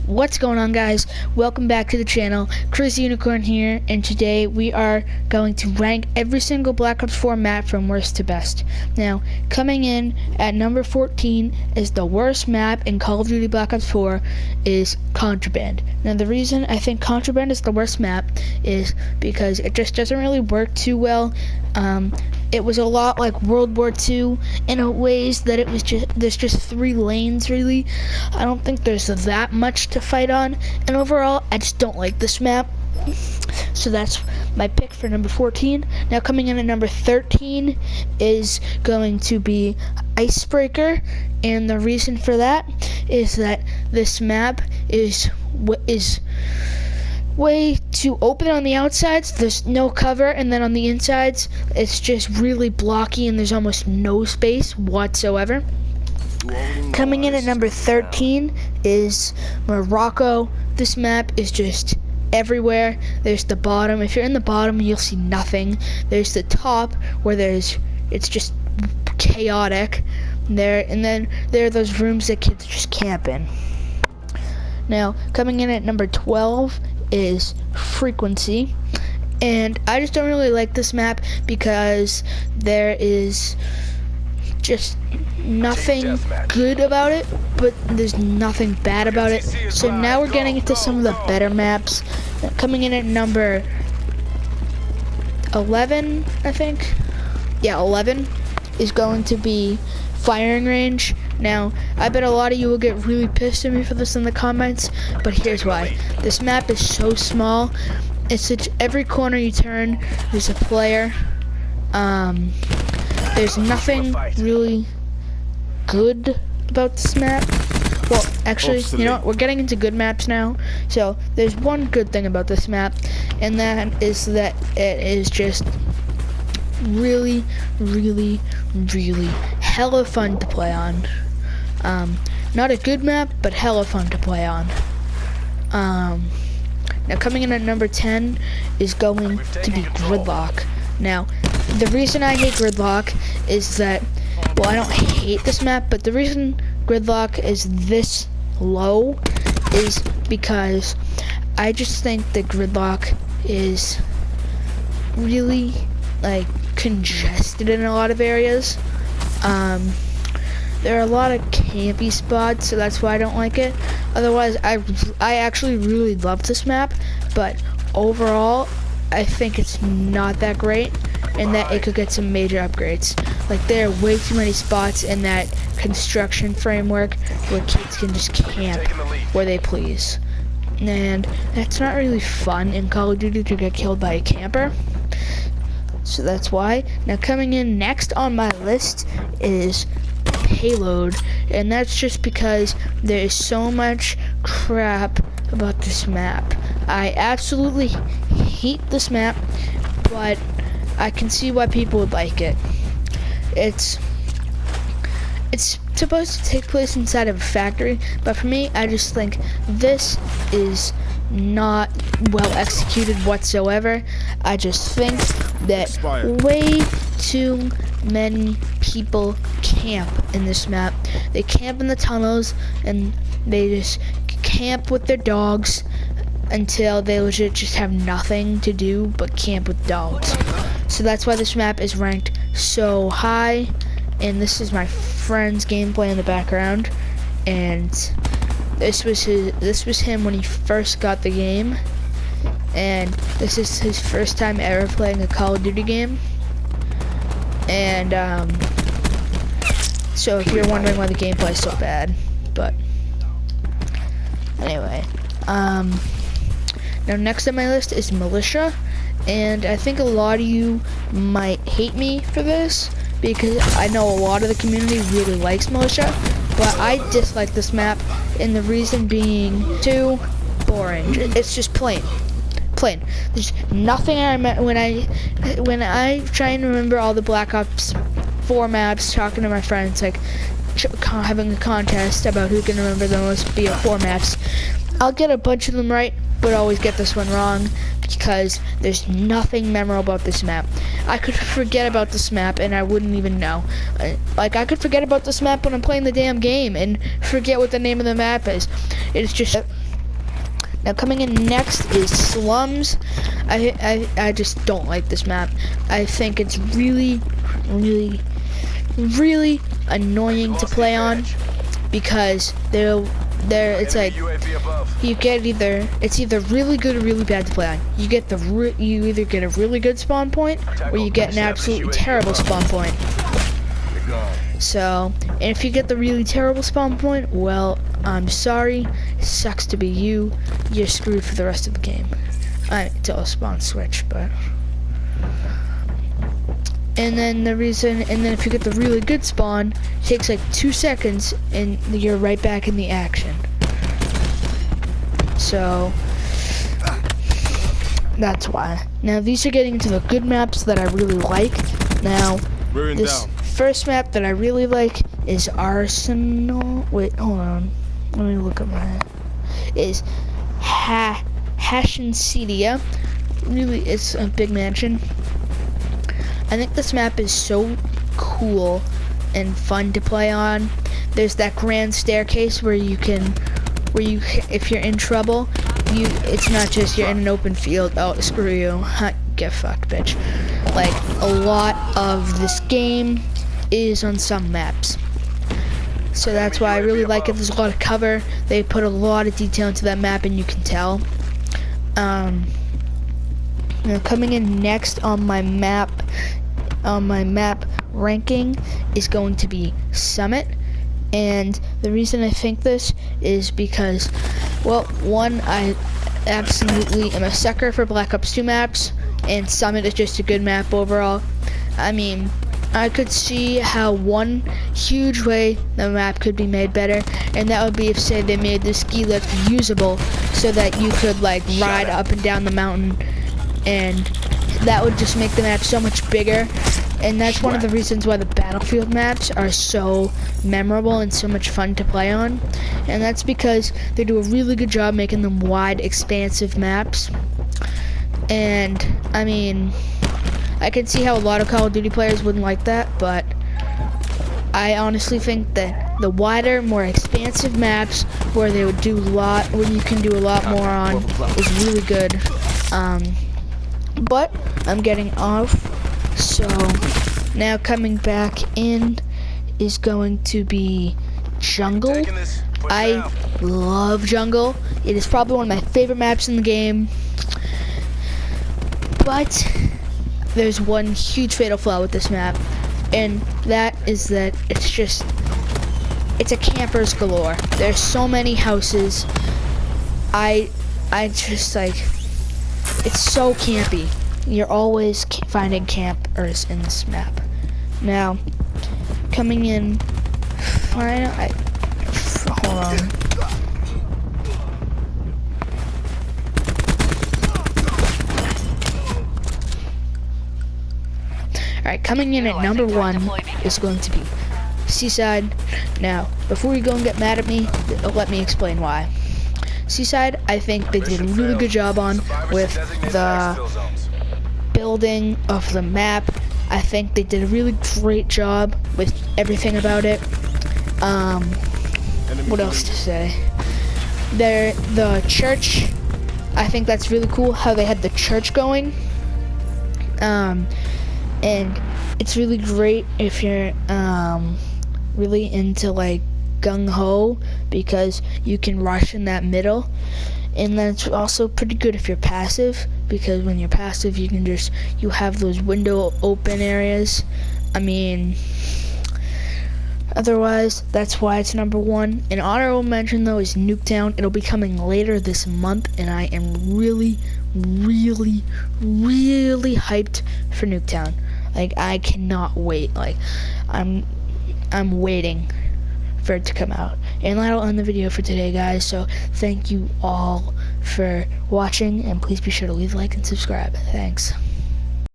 What's going on, guys? Welcome back to the channel. Chris Unicorn here, and today we are going to rank every single Black Ops 4 map from worst to best. Now, coming in at number 14 is the worst map in Call of Duty Black Ops 4 is Contraband. Now, the reason I think Contraband is the worst map is because it just doesn't really work too well. It was a lot like World War II in a ways that it was there's just 3 lanes really. I don't think there's that much to fight on, and overall I just don't like this map. So that's my pick for number 14. Now coming in at number 13 is going to be Icebreaker, and the reason for that is that this map is way too open on the outsides. There's no cover, and then on the insides it's just really blocky and there's almost no space whatsoever. Coming in at number 13 is Morocco. This map is just everywhere. There's the bottom. If you're in the bottom, you'll see nothing. There's the top where it's just chaotic there, and then there are those rooms that kids just camp in. Now coming in at number 12 is Frequency, and I just don't really like this map because there is just nothing good about it, but there's nothing bad about it. So now we're getting into some of the better maps. Coming in at number 11, I think. Yeah, 11 is going to be Firing Range. Now, I bet a lot of you will get really pissed at me for this in the comments, but here's why. This map is so small. It's every corner you turn, there's a player. There's nothing really good about this map. Well, actually, you know what? We're getting into good maps now. So, there's one good thing about this map, and that is that it is just really hella fun to play on. Not a good map, but hella fun to play on. Now coming in at number 10 is going to be Gridlock. Now, the reason I hate Gridlock is that, well, I don't hate this map, but the reason Gridlock is this low is because I just think that Gridlock is really, like, congested in a lot of areas. There are a lot of campy spots, so that's why I don't like it. Otherwise, I actually really love this map, but overall, I think it's not that great, and that it could get some major upgrades. Like, there are way too many spots in that construction framework where kids can just camp where they please. And that's not really fun in Call of Duty to get killed by a camper. So that's why. Now coming in next on my list is Payload, and that's just because there is so much crap about this map. I absolutely hate this map, but I can see why people would like it. It's supposed to take place inside of a factory, but for me, I just think this is not well executed whatsoever. I just think that way too many people camp in this map. They camp in the tunnels, and they just camp with their dogs until they legit just have nothing to do but camp with dogs. So that's why this map is ranked so high. And this is my friend's gameplay in the background, and this was him when he first got the game, and this is his first time ever playing a Call of Duty game. And so if you're wondering why the gameplay is so bad, but anyway, now next on my list is Militia, and I think a lot of you might hate me for this because I know a lot of the community really likes Militia, but I dislike this map, and the reason being too boring. It's just plain. There's nothing when I try and remember all the Black Ops 4 maps, talking to my friends, like having a contest about who can remember the most BO4 maps. I'll get a bunch of them right, but always get this one wrong because there's nothing memorable about this map. I could forget about this map and I wouldn't even know. Like, I could forget about this map when I'm playing the damn game and forget what the name of the map is. It's just Now coming in next is Slums. I just don't like this map. I think it's really annoying to play on because it's like you get it's either really good or really bad to play on. You either get a really good spawn point or you get an absolutely terrible spawn point. So, and if you get the really terrible spawn point, well, I'm sorry, it sucks to be you. You're screwed for the rest of the game. Until a spawn switch, but. And then if you get the really good spawn, it takes like 2 seconds and you're right back in the action. So, that's why. Now, these are getting into the good maps that I really like. Now, this first map that I really like is Arsenal. Wait, hold on. Let me look at is Hashensedia. Really, it's a big mansion. I think this map is so cool and fun to play on. There's that grand staircase where if you're in trouble, it's not just you're in an open field. Oh, screw you. Get fucked, bitch. Like, a lot of this game is on some maps. So that's why I really like it. There's a lot of cover. They put a lot of detail into that map, and you can tell. Now coming in next on my map ranking is going to be Summit. And the reason I think this is because, well, one, I absolutely am a sucker for Black Ops 2 maps, and Summit is just a good map overall. I mean, I could see how one huge way the map could be made better, and that would be if, say, they made the ski lift usable so that you could, like, ride up and down the mountain, and that would just make the map so much bigger. And that's one of the reasons why the Battlefield maps are so memorable and so much fun to play on. And that's because they do a really good job making them wide, expansive maps. And, I mean, I can see how a lot of Call of Duty players wouldn't like that, but I honestly think that the wider, more expansive maps where you can do a lot more on is really good. But I'm getting off, so now coming back in is going to be Jungle. I love Jungle. It is probably one of my favorite maps in the game, but there's one huge fatal flaw with this map, and that is that it's a campers galore. There's so many houses. I just like, it's so campy. You're always finding campers in this map. Now, coming in, hold on. Alright, coming in at number 1 is going to be Seaside. Now, before you go and get mad at me, let me explain why. Seaside, I think they did a really good job on with the building of the map. I think they did a really great job with everything about it. What else to say? The church, I think that's really cool how they had the church going. And it's really great if you're really into like gung-ho, because you can rush in that middle. And that's also pretty good if you're passive, because when you're passive you have those window open areas. I mean, otherwise that's why it's number 1. An honorable mention though is Nuketown. It'll be coming later this month, and I am really hyped for Nuketown. Like, I cannot wait. Like, I'm waiting for it to come out. And that'll end the video for today, guys. So thank you all for watching, and please be sure to leave a like and subscribe. Thanks.